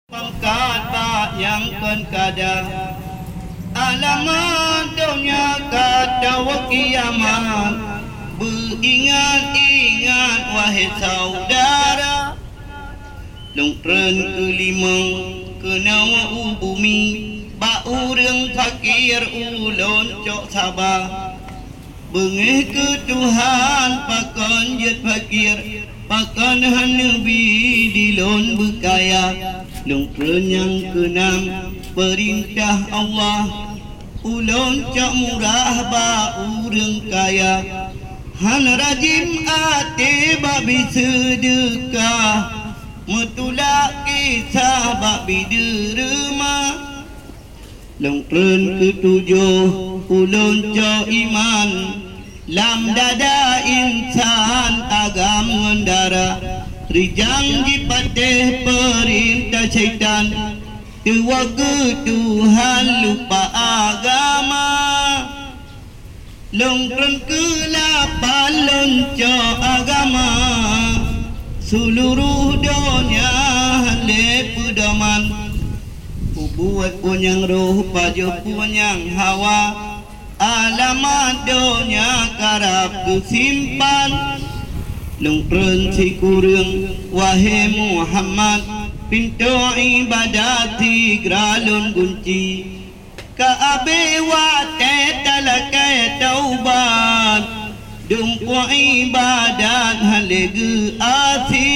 Kata yang kada alamat dunia kata wa kiamat. Beringat-ingat wahai saudara, lungtren kelimang kenawa bumi, bau reng fakir ulon cok sabar. Bengih ke Tuhan pakan jet fakir, pakan hanebi dilon berkaya. Lungtren yang keenam perintah Allah, ulon cak murah bau reng kaya. Han rajim ate babi sedekah, metulak kisah babi derma. Lungtren ketujuh ulun co iman, lam dada insan agam ngendara. Rijang dipateh perintah syaitan, tua ke Tuhan lupa agama. Lungtren ke-8 lonco agama, seluruh dunia le pedoman. Buat punyang roh pajo punyang hawa, alamat dunia karab kesimpan. Lungtren si kurang wahai Muhammad, pintu ibadat tigralun kunci. Kaabe wate talakai taubat, dumpu ibadat halege asi.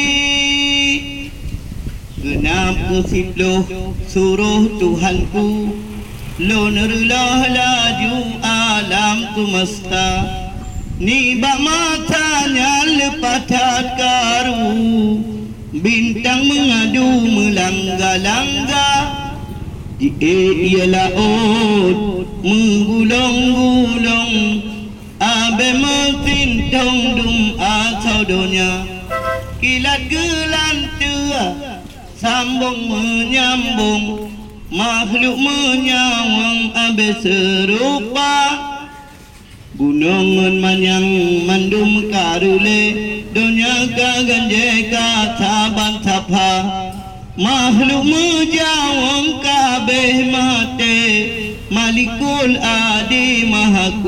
Genap ke-10 suruh Tuhanku, lonarlah laju alam semesta. Nibak matanya lepas karu, bintang mengadu melangga-langga. Ia laut menggulung-gulung, abe mentintong dum asau dunia. Kilat gelantua sambung menyambung, makhluk menyawang abe serupa. Gunungan manyang mandum karule, dunia kaganje saban sapa. Makhluk menjawang kabeh mate, Malikul Adi Maha